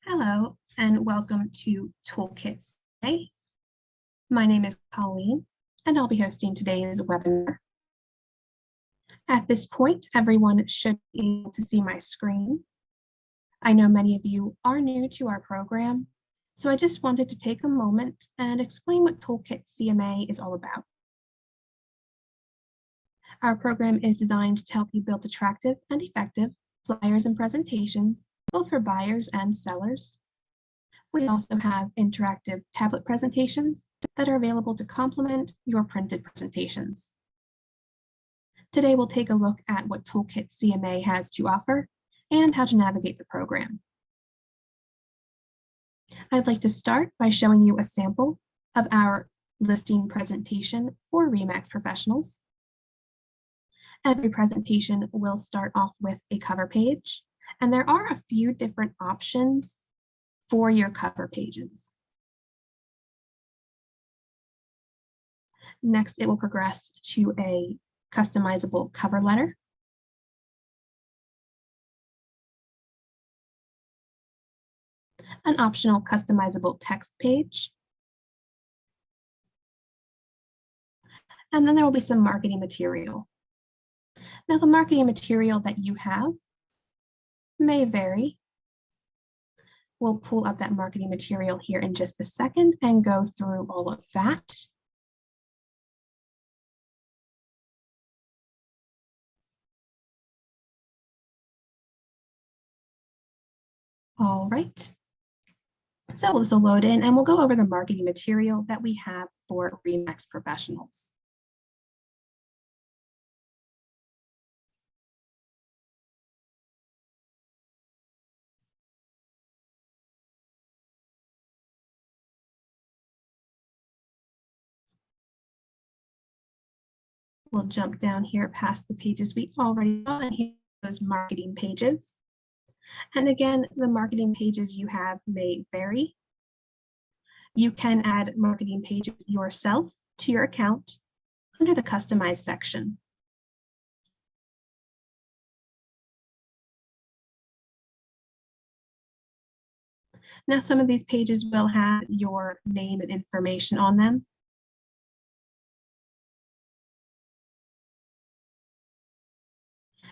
Hello, and welcome to Toolkit CMA. My name is Colleen, and I'll be hosting today's webinar. At this point, everyone should be able to see my screen. I know many of you are new to our program, so I just wanted to take a moment and explain what Toolkit CMA is all about. Our program is designed to help you build attractive and effective flyers and presentations, both for buyers and sellers. We also have interactive tablet presentations that are available to complement your printed presentations. Today, we'll take a look at what Toolkit CMA has to offer and how to navigate the program. I'd like to start by showing you a sample of our listing presentation for RE/MAX professionals. Every presentation will start off with a cover page, and there are a few different options for your cover pages. Next, it will progress to a customizable cover letter. An optional customizable text page. And then there will be some marketing material. Now, the marketing material that you have may vary. We'll pull up that marketing material here in just a second and go through all of that. All right. So this will load in and we'll go over the marketing material that we have for RE/MAX professionals. We'll jump down here past the pages we already saw, and here are those marketing pages. And again, the marketing pages you have may vary. You can add marketing pages yourself to your account under the Customize section. Now, some of these pages will have your name and information on them.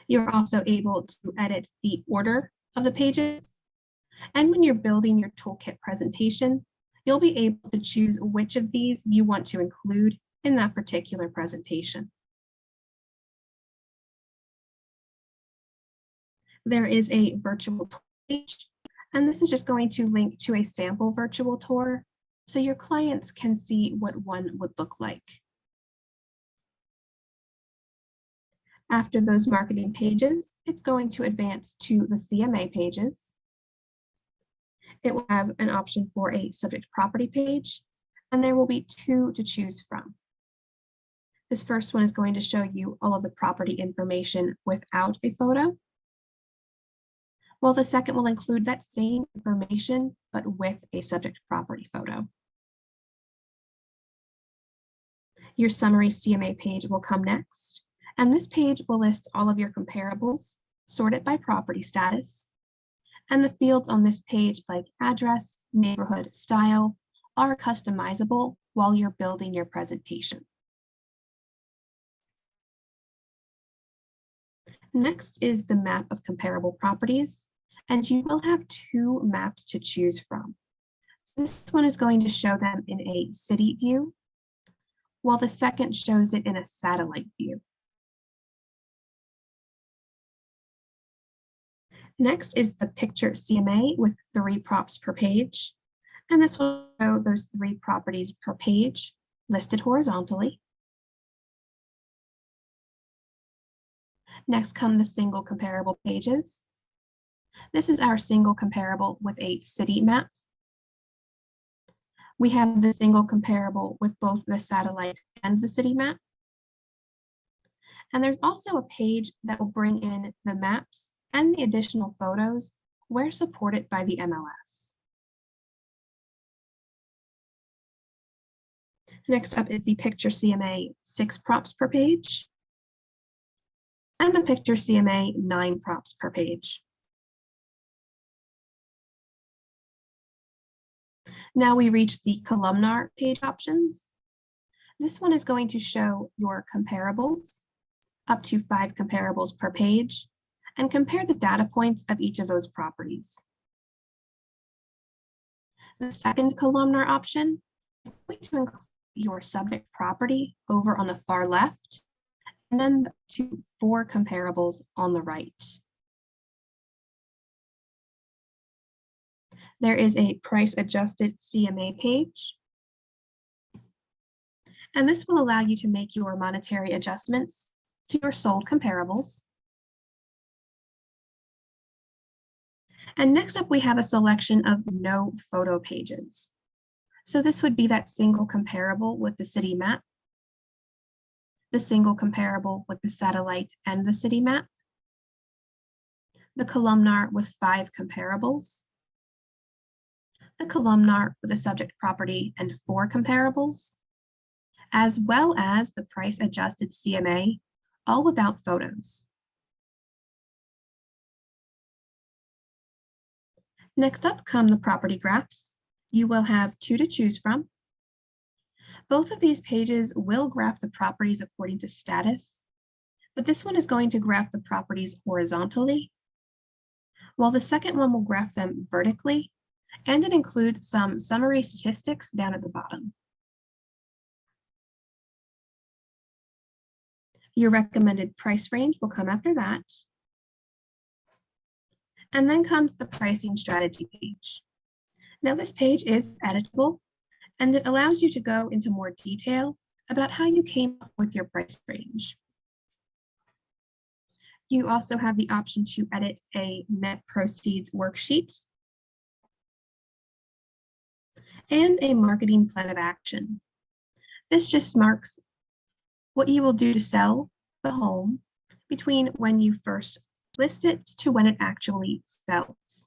You're also able to edit the order of the pages. And when you're building your toolkit presentation, you'll be able to choose which of these you want to include in that particular presentation. There is a virtual tour page, and this is just going to link to a sample virtual tour so your clients can see what one would look like. After those marketing pages, it's going to advance to the CMA pages. It will have an option for a subject property page, and there will be two to choose from. This first one is going to show you all of the property information without a photo, while the second will include that same information, but with a subject property photo. Your summary CMA page will come next, and this page will list all of your comparables, sorted by property status. And the fields on this page, like address, neighborhood, style, are customizable while you're building your presentation. Next is the map of comparable properties, and you will have two maps to choose from. So this one is going to show them in a city view, while the second shows it in a satellite view. Next is the picture CMA with 3 props per page. And this will show those 3 properties per page listed horizontally. Next come the single comparable pages. This is our single comparable with a city map. We have the single comparable with both the satellite and the city map. And there's also a page that will bring in the maps and the additional photos where supported by the MLS. Next up is the picture CMA 6 props per page, and the picture CMA 9 props per page. Now we reach the columnar page options. This one is going to show your comparables, up to 5 comparables per page, and compare the data points of each of those properties. The second columnar option is going to include your subject property over on the far left, and then to 4 comparables on the right. There is a price adjusted CMA page, and this will allow you to make your monetary adjustments to your sold comparables. And next up, we have a selection of no photo pages. So this would be that single comparable with the city map, the single comparable with the satellite and the city map, the columnar with 5 comparables, the columnar with the subject property and 4 comparables, as well as the price adjusted CMA, all without photos. Next up come the property graphs. You will have 2 to choose from. Both of these pages will graph the properties according to status, but this one is going to graph the properties horizontally, while the second one will graph them vertically, and it includes some summary statistics down at the bottom. Your recommended price range will come after that. And then comes the pricing strategy page. Now this page is editable, and it allows you to go into more detail about how you came up with your price range. You also have the option to edit a net proceeds worksheet and a marketing plan of action. This just marks what you will do to sell the home between when you first list it to when it actually sells.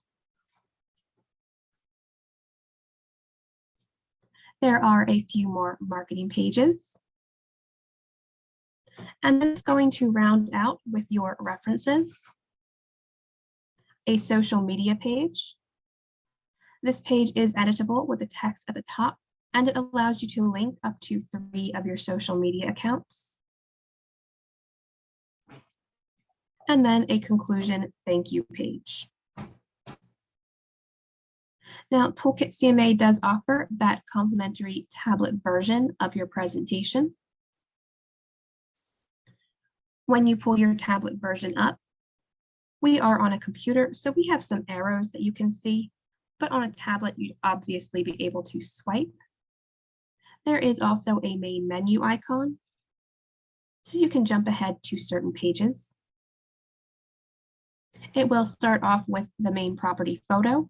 There are a few more marketing pages. And then it's going to round out with your references, a social media page. This page is editable with the text at the top, and it allows you to link up to 3 of your social media accounts. And then a conclusion thank you page. Now, Toolkit CMA does offer that complimentary tablet version of your presentation. When you pull your tablet version up, we are on a computer, so we have some arrows that you can see, but on a tablet, you'd obviously be able to swipe. There is also a main menu icon, so you can jump ahead to certain pages. It will start off with the main property photo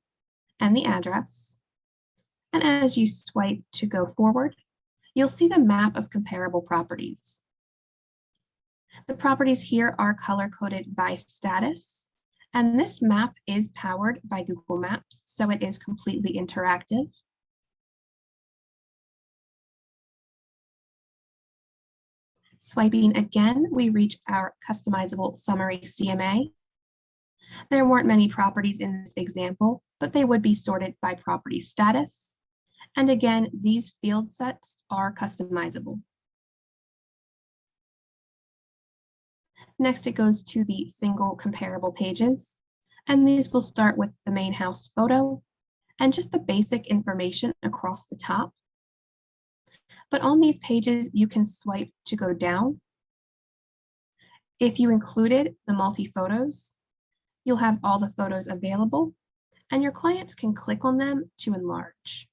and the address. And as you swipe to go forward, you'll see the map of comparable properties. The properties here are color-coded by status, and this map is powered by Google Maps, so it is completely interactive. Swiping again, we reach our customizable summary CMA. There weren't many properties in this example, but they would be sorted by property status. And again, these field sets are customizable. Next, it goes to the single comparable pages, and these will start with the main house photo and just the basic information across the top. But on these pages, you can swipe to go down. If you included the multi-photos, you'll have all the photos available, and your clients can click on them to enlarge.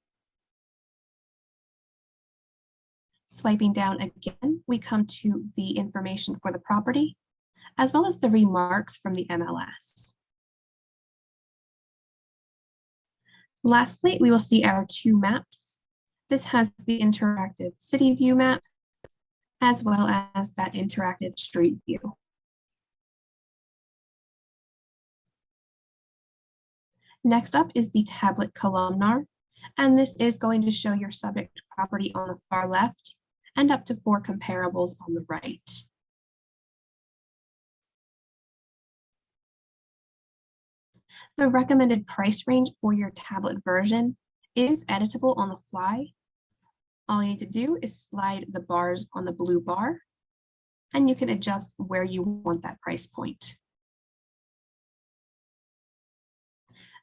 Swiping down again, we come to the information for the property, as well as the remarks from the MLS. Lastly, we will see our 2 maps. This has the interactive city view map, as well as that interactive street view. Next up is the tablet columnar, and this is going to show your subject property on the far left and up to 4 comparables on the right. The recommended price range for your tablet version is editable on the fly. All you need to do is slide the bars on the blue bar, and you can adjust where you want that price point.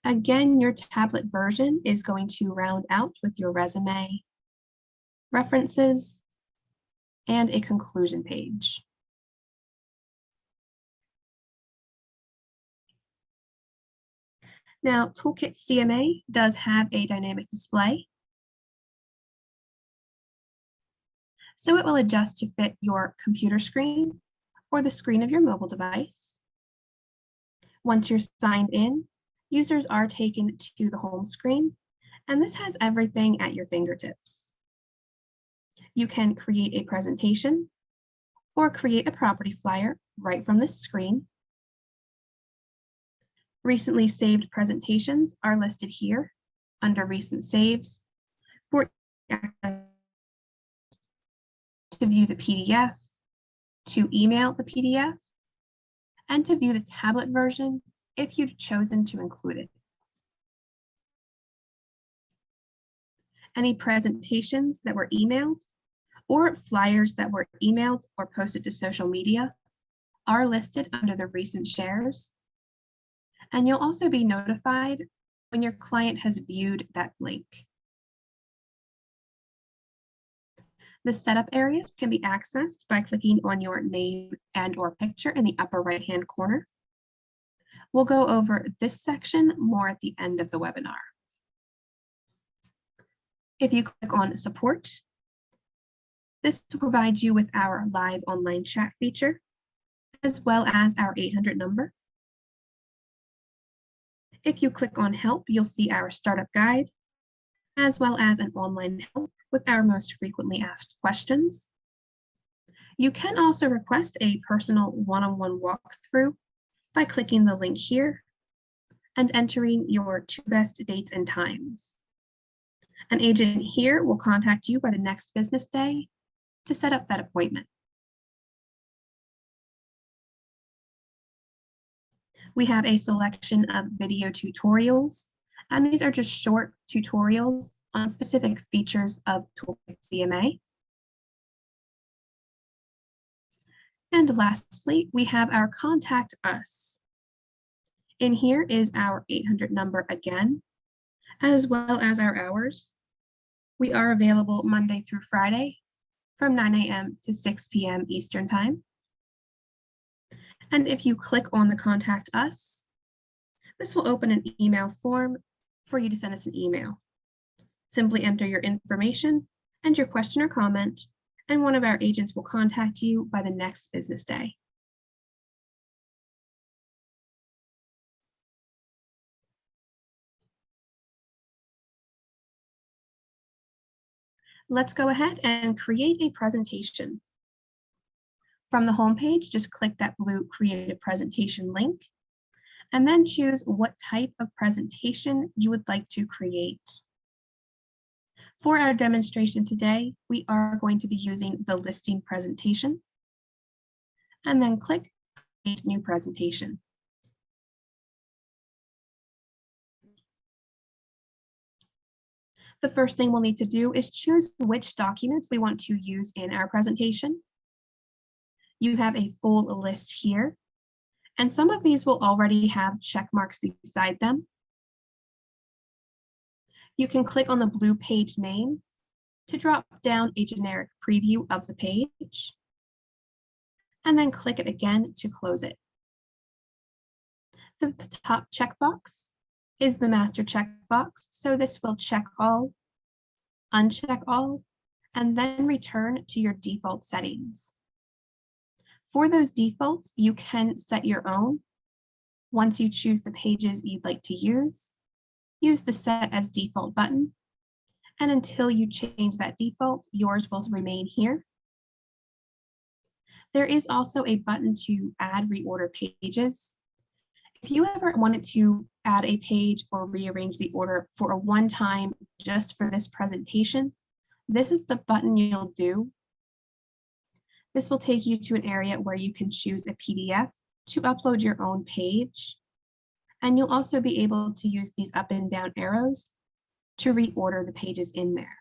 Again, your tablet version is going to round out with your resume, references, and a conclusion page. Now, Toolkit CMA does have a dynamic display, so it will adjust to fit your computer screen or the screen of your mobile device. Once you're signed in, users are taken to the home screen, and this has everything at your fingertips. You can create a presentation or create a property flyer right from this screen. Recently saved presentations are listed here under recent saves for to view the PDF, to email the PDF, and to view the tablet version if you've chosen to include it. Any presentations that were emailed or flyers that were emailed or posted to social media are listed under the recent shares. And you'll also be notified when your client has viewed that link. The setup areas can be accessed by clicking on your name and/or picture in the upper right-hand corner. We'll go over this section more at the end of the webinar. If you click on Support, this will provide you with our live online chat feature, as well as our 800 number. If you click on Help, you'll see our startup guide, as well as an online help with our most frequently asked questions. You can also request a personal one-on-one walkthrough by clicking the link here and entering your 2 best dates and times. An agent here will contact you by the next business day to set up that appointment. We have a selection of video tutorials, and these are just short tutorials on specific features of Toolkit CMA. And lastly, we have our Contact Us. In here is our 800 number again, as well as our hours. We are available Monday through Friday from 9 a.m. to 6 p.m. Eastern Time. And if you click on the Contact Us, this will open an email form for you to send us an email. Simply enter your information and your question or comment, and one of our agents will contact you by the next business day. Let's go ahead and create a presentation. From the homepage, just click that blue Create a Presentation link, and then choose what type of presentation you would like to create. For our demonstration today, we are going to be using the listing presentation, and then click Create New Presentation. The first thing we'll need to do is choose which documents we want to use in our presentation. You have a full list here, and some of these will already have check marks beside them. You can click on the blue page name to drop down a generic preview of the page, and then click it again to close it. The top checkbox is the master checkbox, so this will check all, uncheck all, and then return to your default settings. For those defaults, you can set your own. Once you choose the pages you'd like to use the Set as Default button, and until you change that default, yours will remain here. There is also a button to add reorder pages. If you ever wanted to add a page or rearrange the order for a one-time just for this presentation, this is the button you'll do. This will take you to an area where you can choose a PDF to upload your own page. And you'll also be able to use these up and down arrows to reorder the pages in there.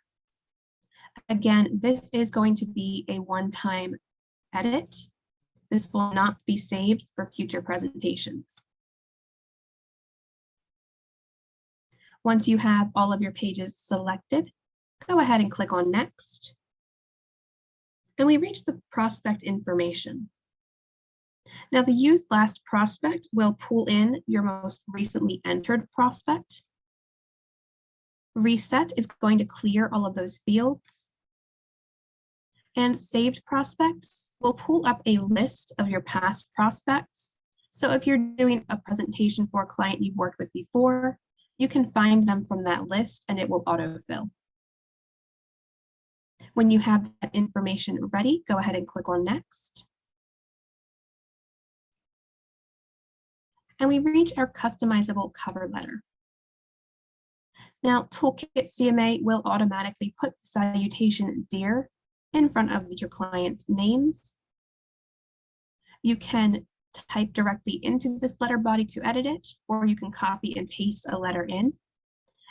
Again, this is going to be a one-time edit. This will not be saved for future presentations. Once you have all of your pages selected, go ahead and click on Next. And we reach the prospect information. Now, the Use Last prospect will pull in your most recently entered prospect. Reset is going to clear all of those fields. And saved prospects will pull up a list of your past prospects. So if you're doing a presentation for a client you've worked with before, you can find them from that list and it will autofill. When you have that information ready, go ahead and click on Next. And we reach our customizable cover letter. Now, Toolkit CMA will automatically put the salutation "Dear" in front of your client's names. You can type directly into this letter body to edit it, or you can copy and paste a letter in.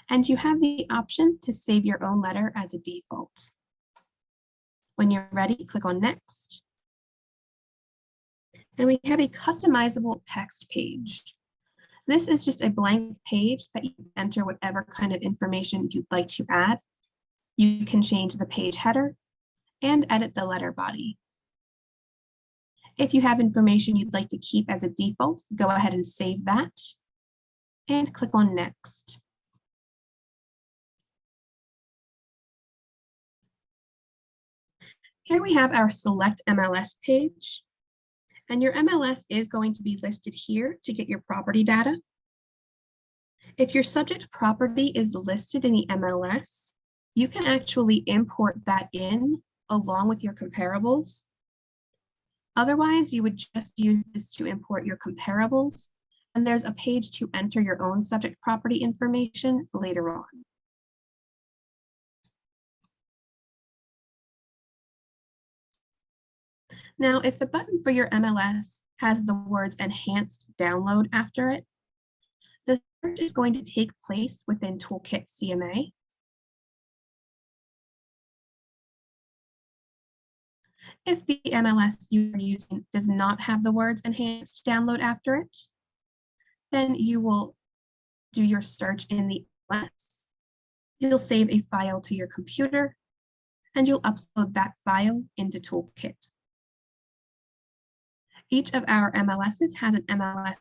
And you have the option to save your own letter as a default. When you're ready, click on Next. And we have a customizable text page. This is just a blank page that you enter whatever kind of information you'd like to add. You can change the page header and edit the letter body. If you have information you'd like to keep as a default, go ahead and save that and click on Next. Here we have our Select MLS page, and your MLS is going to be listed here to get your property data. If your subject property is listed in the MLS, you can actually import that in along with your comparables. Otherwise, you would just use this to import your comparables, and there's a page to enter your own subject property information later on. Now, if the button for your MLS has the words Enhanced Download after it, the search is going to take place within Toolkit CMA. If the MLS you're using does not have the words Enhanced Download after it, then you will do your search in the MLS. You'll save a file to your computer, and you'll upload that file into Toolkit. Each of our MLSs has an MLS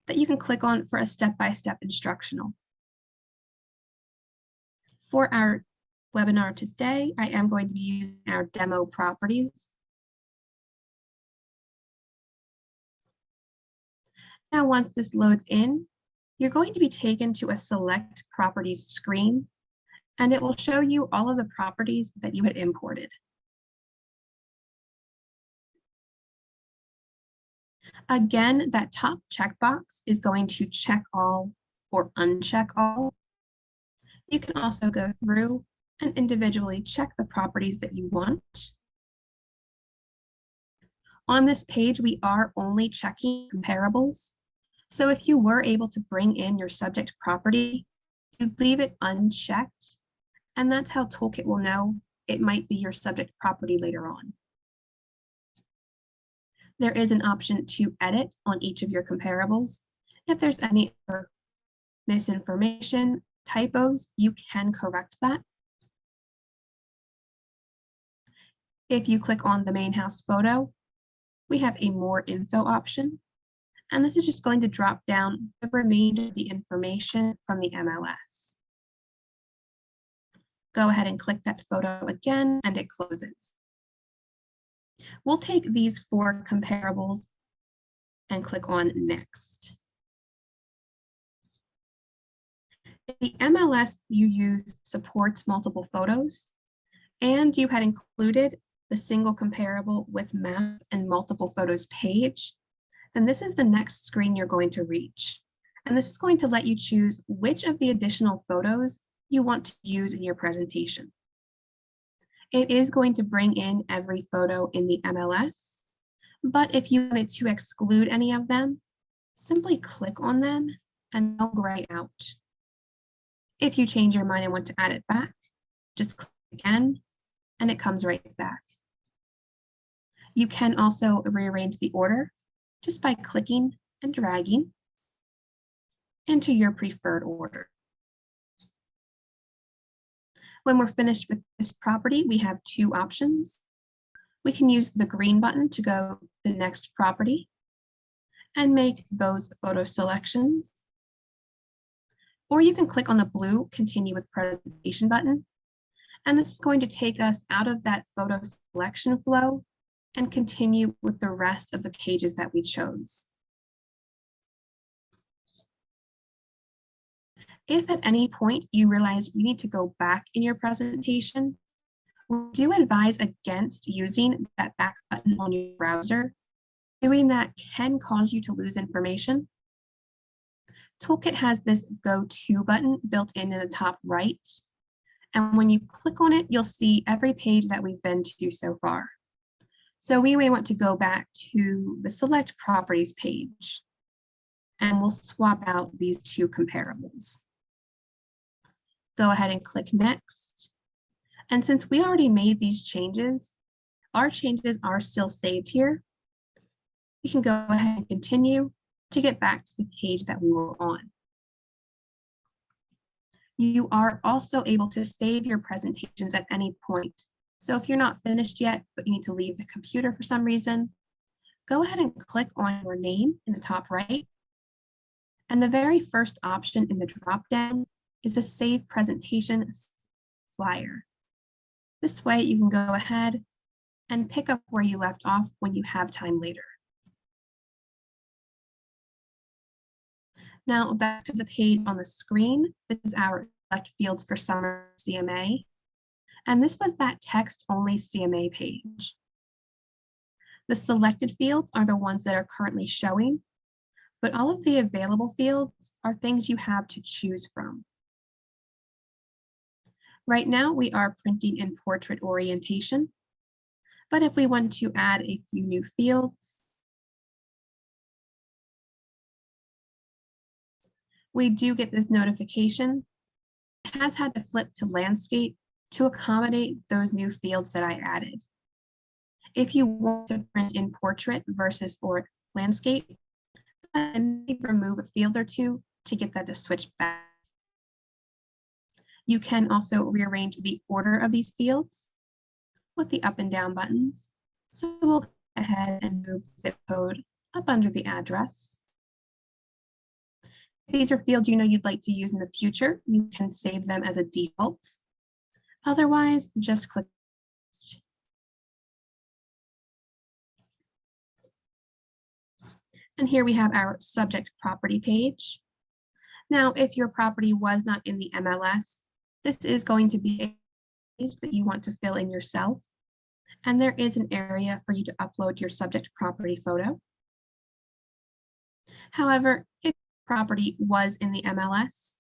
that you can click on for a step-by-step instructional. For our webinar today, I am going to be using our demo properties. Now, once this loads in, you're going to be taken to a Select Properties screen, and it will show you all of the properties that you had imported. Again, that top checkbox is going to check all or uncheck all. You can also go through and individually check the properties that you want. On this page, we are only checking comparables. So if you were able to bring in your subject property, you leave it unchecked, and that's how Toolkit will know it might be your subject property later on. There is an option to edit on each of your comparables. If there's any misinformation, typos, you can correct that. If you click on the main house photo, we have a More Info option, and this is just going to drop down the remainder of the information from the MLS. Go ahead and click that photo again, and it closes. We'll take these 4 comparables and click on Next. If the MLS you use supports multiple photos, and you had included the single comparable with map and multiple photos page, then this is the next screen you're going to reach. And this is going to let you choose which of the additional photos you want to use in your presentation. It is going to bring in every photo in the MLS, but if you wanted to exclude any of them, simply click on them and they'll gray out. If you change your mind and want to add it back, just click again, and it comes right back. You can also rearrange the order just by clicking and dragging into your preferred order. When we're finished with this property, we have two options. We can use the green button to go to the next property and make those photo selections. Or you can click on the blue Continue with Presentation button, and this is going to take us out of that photo selection flow and continue with the rest of the pages that we chose. If at any point you realize you need to go back in your presentation, we do advise against using that back button on your browser. Doing that can cause you to lose information. Toolkit has this Go To button built in the top right. And when you click on it, you'll see every page that we've been to so far. So we may want to go back to the Select Properties page, and we'll swap out these two comparables. Go ahead and click Next. And since we already made these changes, our changes are still saved here. We can go ahead and continue to get back to the page that we were on. You are also able to save your presentations at any point. So if you're not finished yet, but you need to leave the computer for some reason, go ahead and click on your name in the top right. And the very first option in the dropdown is a Save Presentation flyer. This way you can go ahead and pick up where you left off when you have time later. Now back to the page on the screen. This is our Select Fields for Summer CMA. And this was that text-only CMA page. The selected fields are the ones that are currently showing, but all of the available fields are things you have to choose from. Right now, we are printing in portrait orientation, but if we want to add a few new fields, we do get this notification. It has had to flip to landscape to accommodate those new fields that I added. If you want to print in portrait versus or landscape, then remove a field or two to get that to switch back. You can also rearrange the order of these fields with the up and down buttons. So we'll go ahead and move the zip code up under the address. If these are fields you know you'd like to use in the future, you can save them as a default. Otherwise, just click Next. And here we have our subject property page. Now, if your property was not in the MLS, this is going to be a page that you want to fill in yourself. And there is an area for you to upload your subject property photo. However, if your property was in the MLS,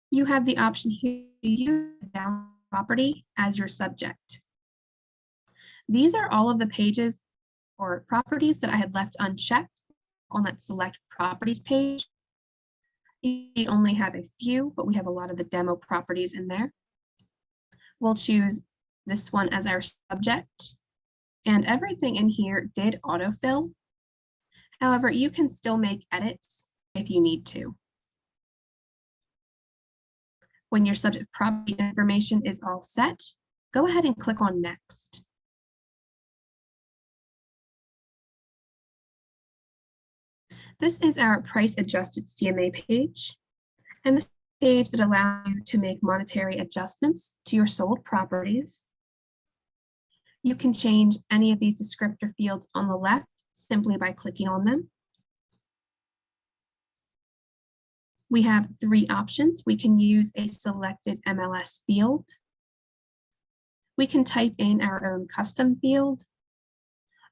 you have the option here to use down property as your subject. These are all of the pages or properties that I had left unchecked on that Select Properties page. We only have a few, but we have a lot of the demo properties in there. We'll choose this one as our subject, and everything in here did autofill. However, you can still make edits if you need to. When your subject property information is all set, go ahead and click on Next. This is our price adjusted CMA page, and this is a page that allows you to make monetary adjustments to your sold properties. You can change any of these descriptor fields on the left simply by clicking on them. We have three options. We can use a selected MLS field. We can type in our own custom field,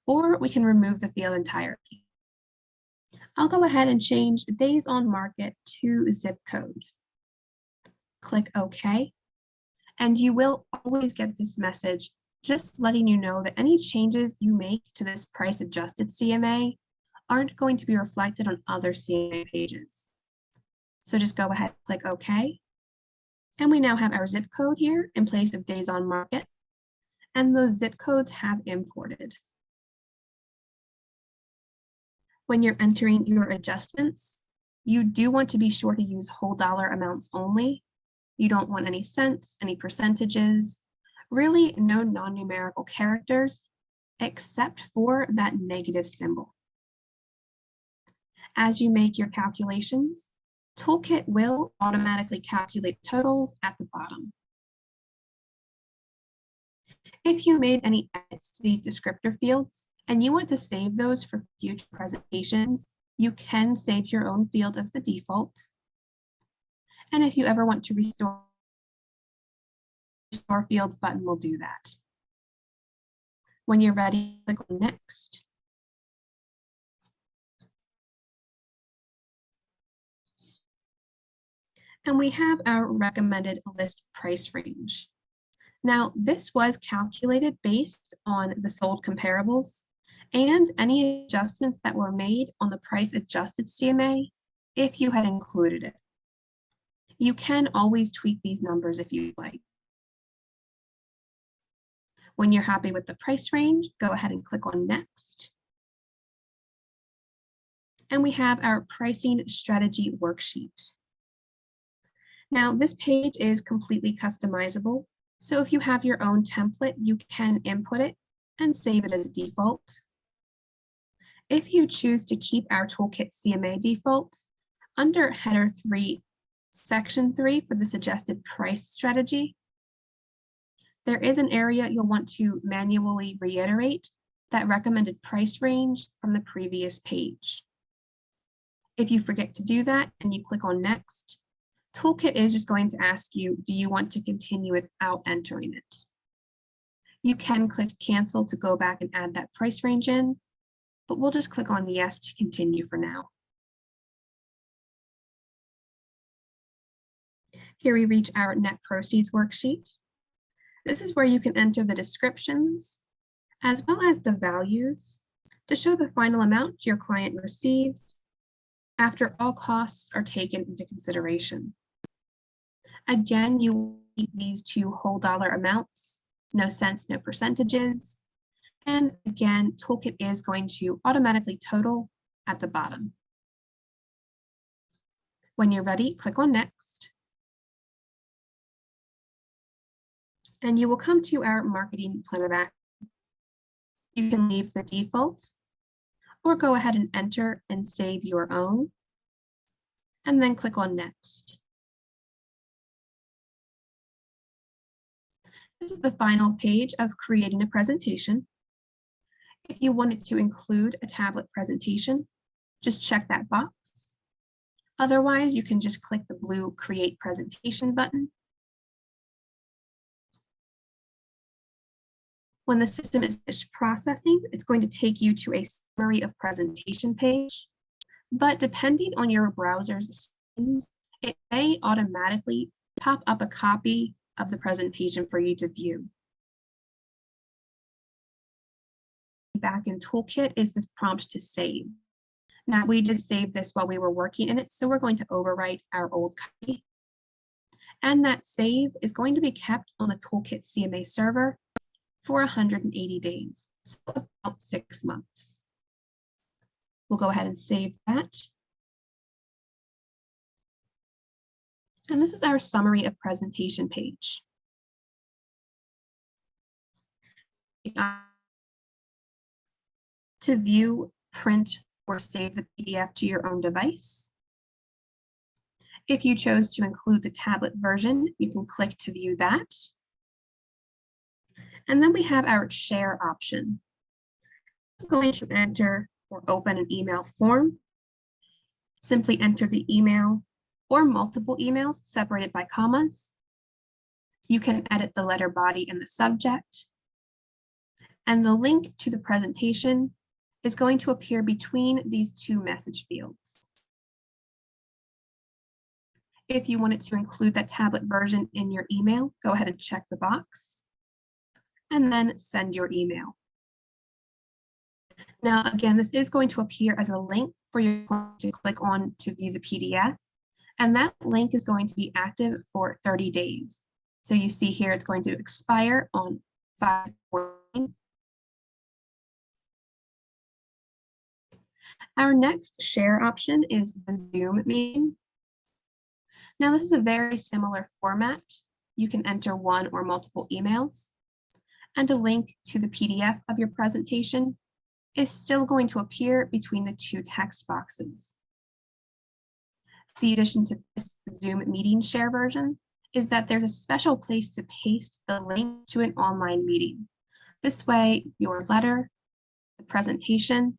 or we can remove the field entirely. I'll go ahead and change days on market to zip code. Click OK, and you will always get this message just letting you know that any changes you make to this price adjusted CMA aren't going to be reflected on other CMA pages. So just go ahead and click OK, And we now have our zip code here in place of days on market. And those zip codes have imported. When you're entering your adjustments, you do want to be sure to use whole dollar amounts only. You don't want any cents, any percentages, really no non-numerical characters, except for that negative symbol. As you make your calculations, Toolkit will automatically calculate totals at the bottom. If you made any edits to these descriptor fields and you want to save those for future presentations, you can save your own field as the default. And if you ever want to restore fields button will do that. When you're ready, click on Next. And we have our recommended list price range. Now, this was calculated based on the sold comparables and any adjustments that were made on the price adjusted CMA if you had included it. You can always tweak these numbers if you like. When you're happy with the price range, go ahead and click on Next. And we have our pricing strategy worksheet. Now, this page is completely customizable. So if you have your own template, you can input it and save it as a default. If you choose to keep our Toolkit CMA default, under Header 3, Section 3 for the suggested price strategy, there is an area you'll want to manually reiterate that recommended price range from the previous page. If you forget to do that and you click on Next, Toolkit is just going to ask you, do you want to continue without entering it? You can click Cancel to go back and add that price range in, but we'll just click on Yes to continue for now. Here we reach our net proceeds worksheet. This is where you can enter the descriptions as well as the values to show the final amount your client receives after all costs are taken into consideration. Again, you need these two whole dollar amounts, no cents, no percentages. And again, Toolkit is going to automatically total at the bottom. When you're ready, click on Next. And you will come to our marketing plan of action. You can leave the defaults or go ahead and enter and save your own, and then click on Next. This is the final page of creating a presentation. If you wanted to include a tablet presentation, just check that box. Otherwise, you can just click the blue Create Presentation button. When the system is finished processing, it's going to take you to a summary of presentation page. But depending on your browser's settings, it may automatically pop up a copy of the presentation for you to view. Back in Toolkit is this prompt to save. Now, we did save this while we were working in it, so we're going to overwrite our old copy. And that save is going to be kept on the Toolkit CMA server for 180 days, so about 6 months. We'll go ahead and save that. And this is our summary of presentation page. To view, print, or save the PDF to your own device. If you chose to include the tablet version, you can click to view that. And then we have our share option. It's going to enter or open an email form. Simply enter the email or multiple emails separated by commas. You can edit the letter body in the subject. And the link to the presentation is going to appear between these two message fields. If you wanted to include that tablet version in your email, go ahead and check the box and then send your email. Now, again, this is going to appear as a link for your client to click on to view the PDF, And that link is going to be active for 30 days. So you see here, it's going to expire on 5/14. Our next share option is the Zoom meeting. Now, this is a very similar format. You can enter one or multiple emails, and a link to the PDF of your presentation is still going to appear between the two text boxes. The addition to this Zoom meeting share version is that there's a special place to paste the link to an online meeting. This way, your letter, the presentation,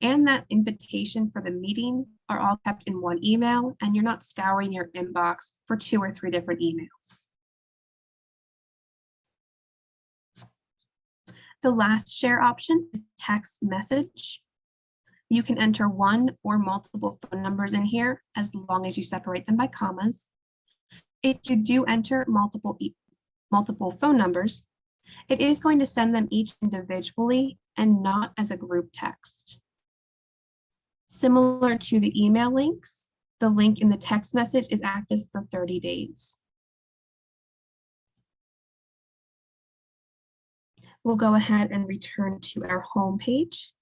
and that invitation for the meeting are all kept in one email, and you're not scouring your inbox for 2 or 3 different emails. The last share option is text message. You can enter one or multiple phone numbers in here as long as you separate them by commas. If you do enter multiple phone numbers, it is going to send them each individually and not as a group text. Similar to the email links, the link in the text message is active for 30 days. We'll go ahead and return to our home page.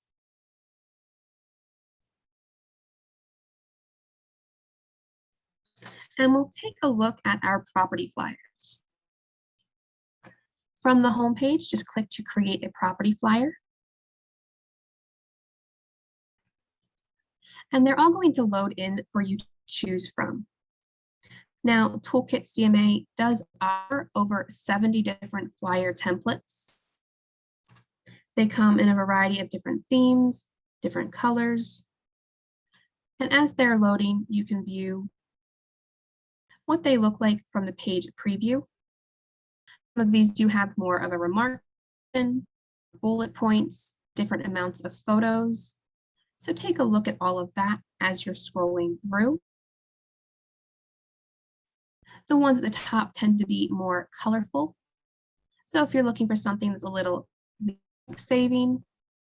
And we'll take a look at our property flyers. From the home page, just click to create a property flyer. And they're all going to load in for you to choose from. Now, Toolkit CMA does offer over 70 different flyer templates. They come in a variety of different themes, different colors. And as they're loading, you can view what they look like from the page preview. Some of these do have more of a remark, bullet points, different amounts of photos. So take a look at all of that as you're scrolling through. The ones at the top tend to be more colorful. So if you're looking for something that's a little saving,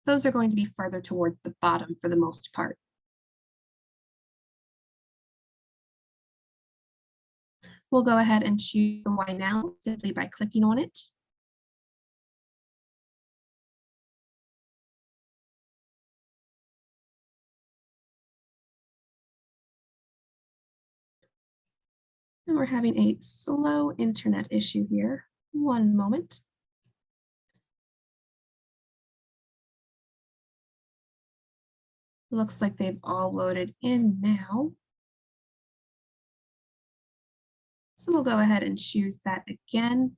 those are going to be further towards the bottom for the most part. We'll go ahead and choose the Why Now simply by clicking on it. And we're having a slow internet issue here. One moment. Looks like they've all loaded in now. So we'll go ahead and choose that again.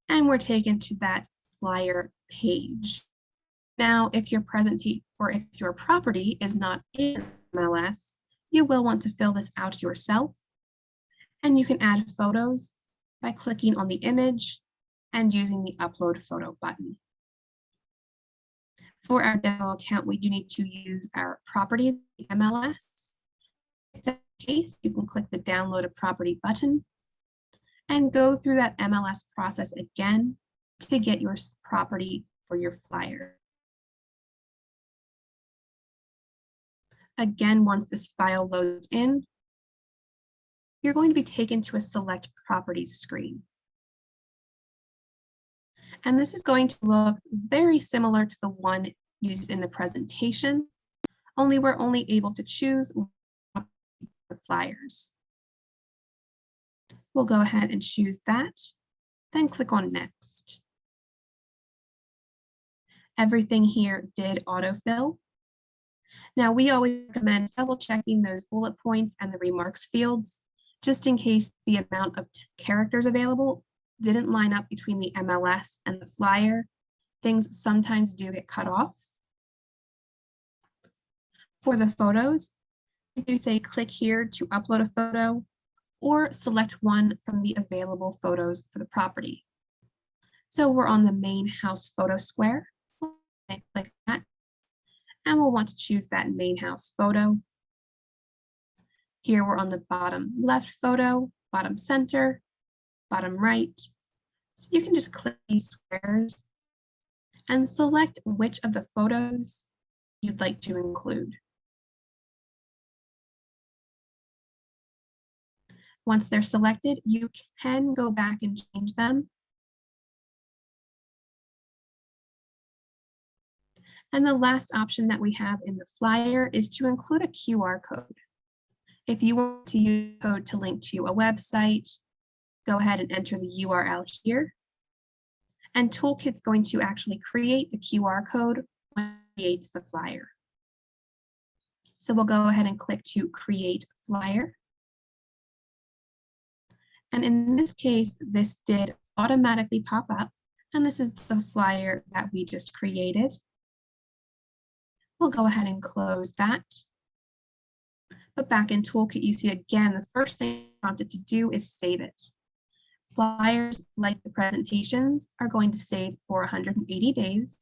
And we're taken to that flyer page. Now, if your presentation or if your property is not in MLS, you will want to fill this out yourself. And you can add photos by clicking on the image and using the upload photo button. For our demo account, we do need to use our properties MLS. If that's the case, you can click the download a property button and go through that MLS process again to get your property for your flyer. Again, once this file loads in, you're going to be taken to a select properties screen. And this is going to look very similar to the one used in the presentation, only we're only able to choose the flyers. We'll go ahead and choose that, then click on Next. Everything here did autofill. Now, we always recommend double checking those bullet points and the remarks fields, just in case the amount of characters available didn't line up between the MLS and the flyer. Things sometimes do get cut off. For the photos, if you say click here to upload a photo or select one from the available photos for the property. So we're on the main house photo square. Click that, and we'll want to choose that main house photo. Here we're on the bottom left photo, bottom center, bottom right. So you can just click these squares and select which of the photos you'd like to include. Once they're selected, you can go back and change them. And the last option that we have in the flyer is to include a QR code. If you want to use a code to link to a website, go ahead and enter the URL here. And Toolkit's going to actually create the QR code when it creates the flyer. So we'll go ahead and click to create flyer. And in this case, this did automatically pop up. And this is the flyer that we just created. We'll go ahead and close that. But back in Toolkit, you see again, the first thing prompted to do is save it. Flyers, like the presentations, are going to save for 180 days.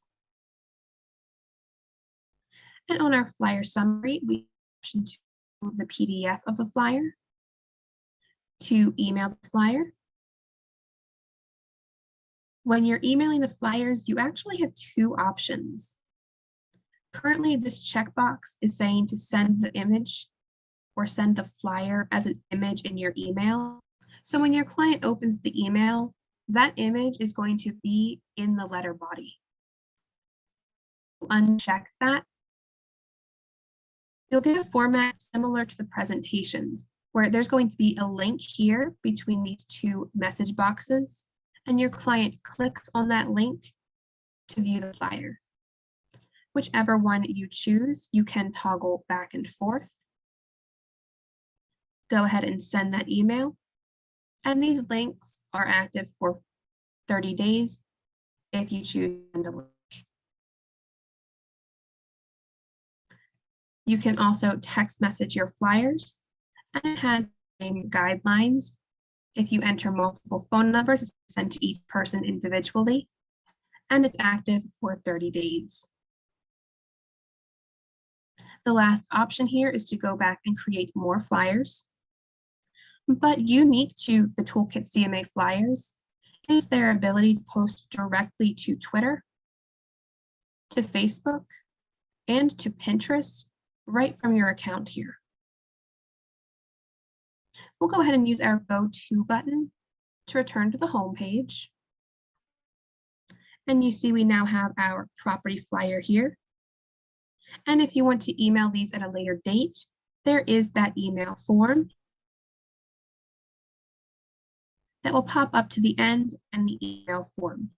And on our flyer summary, we have the option to move the PDF of the flyer, to email the flyer. When you're emailing the flyers, you actually have two options. Currently, this checkbox is saying to send the image or send the flyer as an image in your email. So when your client opens the email, that image is going to be in the letter body. Uncheck that. You'll get a format similar to the presentations, where there's going to be a link here between these two message boxes, and your client clicks on that link to view the flyer. Whichever one you choose, you can toggle back and forth. Go ahead and send that email. And these links are active for 30 days if you choose to send a link. You can also text message your flyers, and it has the same guidelines. If you enter multiple phone numbers, it's sent to each person individually, and it's active for 30 days. The last option here is to go back and create more flyers. But unique to the Toolkit CMA flyers is their ability to post directly to Twitter, to Facebook, and to Pinterest right from your account here. We'll go ahead and use our Go To button to return to the home page. And you see we now have our property flyer here. And if you want to email these at a later date, there is that email form that will pop up to the end and the email form.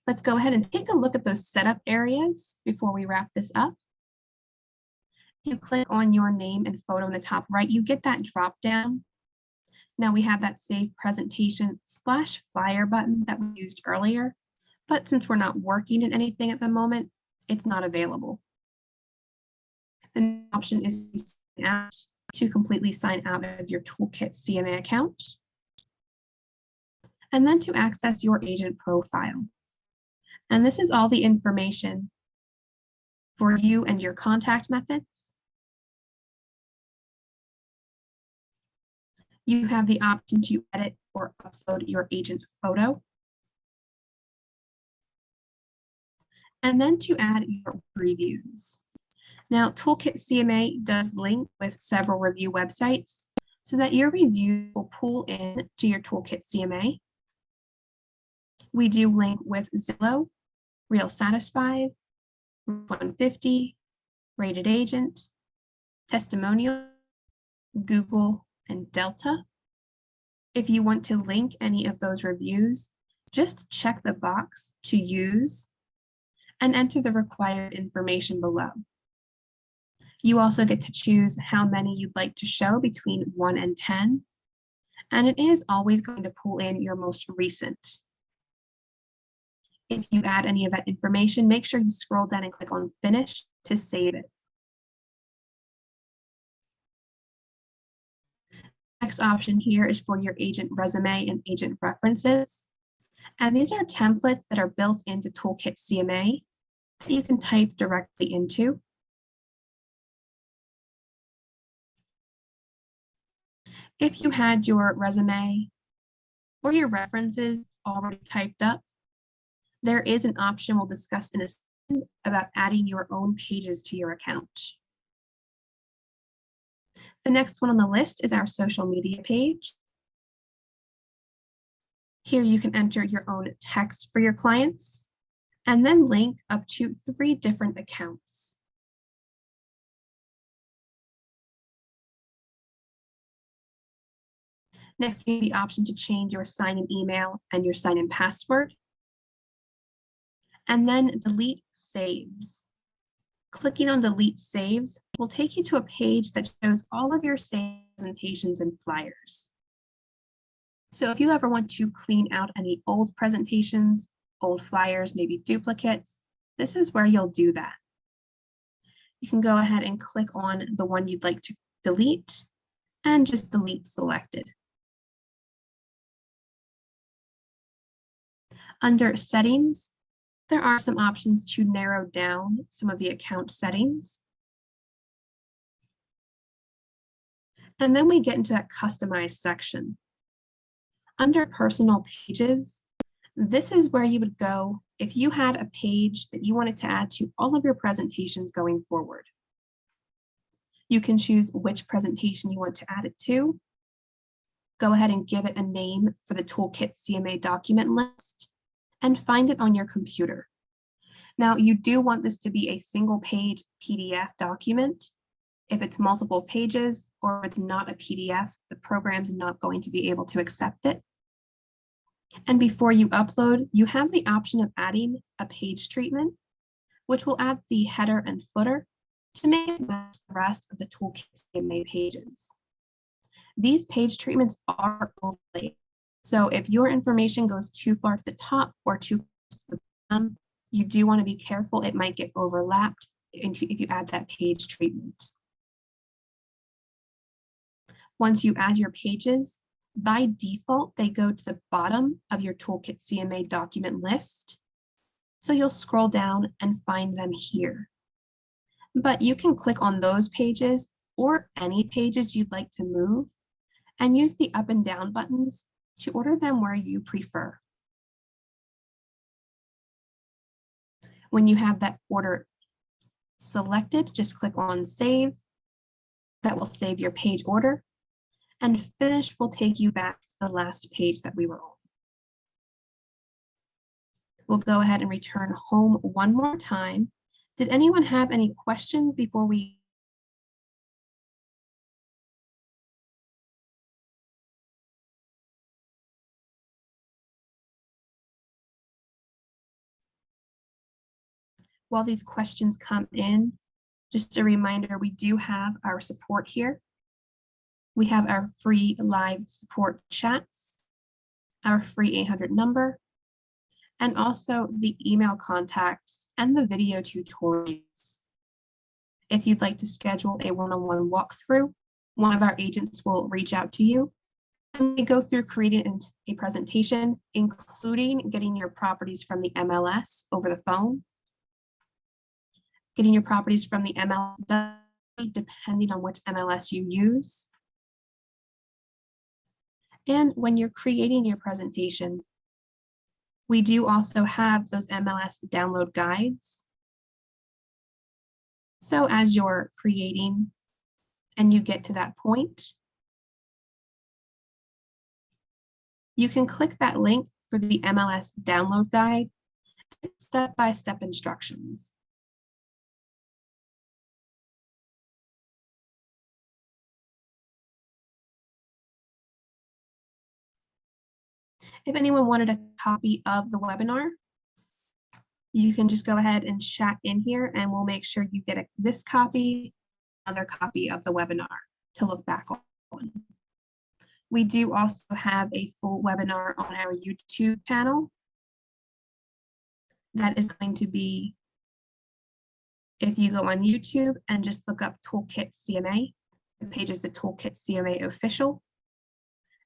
Let's go ahead and take a look at those setup areas before we wrap this up. If you click on your name and photo in the top right, you get that drop down. Now we have that Save Presentation / Flyer button that we used earlier, but since we're not working in anything at the moment, it's not available. The next option is to completely sign out of your Toolkit CMA account, and then to access your agent profile. And this is all the information for you and your contact methods. You have the option to edit or upload your agent photo. And then to add your reviews. Now, Toolkit CMA does link with several review websites so that your review will pull in to your Toolkit CMA. We do link with Zillow, Real Satisfied, 150, Rated Agent, Testimonial, Google, and Delta. If you want to link any of those reviews, just check the box to use and enter the required information below. You also get to choose how many you'd like to show between 1 and 10, and it is always going to pull in your most recent. If you add any of that information, make sure you scroll down and click on Finish to save it. Next option here is for your agent resume and agent references. And these are templates that are built into Toolkit CMA that you can type directly into. If you had your resume or your references already typed up, there is an option we'll discuss in a about adding your own pages to your account. The next one on the list is our social media page. Here you can enter your own text for your clients and then link up to 3 different accounts. Next, you have the option to change your sign-in email and your sign-in password, and then delete saves. Clicking on delete saves will take you to a page that shows all of your saved presentations and flyers. So if you ever want to clean out any old presentations, old flyers, maybe duplicates, this is where you'll do that. You can go ahead and click on the one you'd like to delete and just delete selected. Under settings, there are some options to narrow down some of the account settings. And then we get into that customize section. Under personal pages, this is where you would go if you had a page that you wanted to add to all of your presentations going forward. You can choose which presentation you want to add it to. Go ahead and give it a name for the Toolkit CMA document list and find it on your computer. Now, you do want this to be a single page PDF document. If it's multiple pages or it's not a PDF, the program's not going to be able to accept it. And before you upload, you have the option of adding a page treatment, which will add the header and footer to make it match the rest of the Toolkit CMA pages. These page treatments are overlaid. So if your information goes too far to the top or too close to the bottom, you do want to be careful. It might get overlapped if you add that page treatment. Once you add your pages, by default, they go to the bottom of your Toolkit CMA document list. So you'll scroll down and find them here. But you can click on those pages or any pages you'd like to move and use the up and down buttons to order them where you prefer. When you have that order selected, just click on Save. That will save your page order. And Finish will take you back to the last page that we were on. We'll go ahead and return home one more time. Did anyone have any questions before we? While these questions come in, just a reminder, we do have our support here. We have our free live support chats, our free 800 number, and also the email contacts and the video tutorials. If you'd like to schedule a one-on-one walkthrough, one of our agents will reach out to you and we go through creating a presentation, including getting your properties from the MLS over the phone, getting your properties from the MLS, depending on which MLS you use. And when you're creating your presentation, we do also have those MLS download guides. So as you're creating and you get to that point, you can click that link for the MLS download guide, step-by-step instructions. If anyone wanted a copy of the webinar, you can just go ahead and chat in here and we'll make sure you get this copy, another copy of the webinar to look back on. We do also have a full webinar on our YouTube channel. That is going to be, if you go on YouTube and just look up Toolkit CMA, the page is the Toolkit CMA official.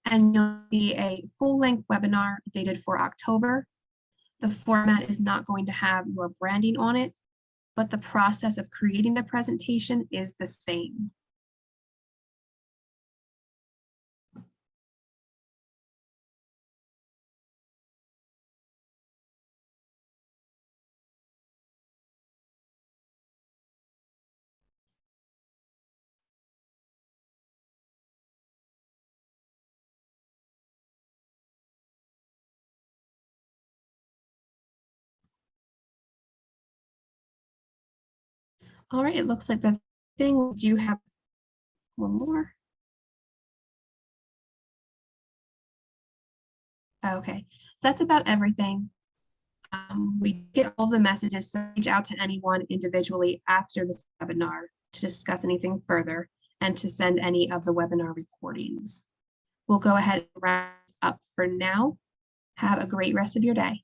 And you'll see a full-length webinar dated for October. The format is not going to have your branding on it, but the process of creating the presentation is the same. All right, it looks like that's the thing. We do have one more. Okay, so that's about everything. We get all the messages, so reach out to anyone individually after this webinar to discuss anything further and to send any of the webinar recordings. We'll go ahead and wrap up for now. Have a great rest of your day.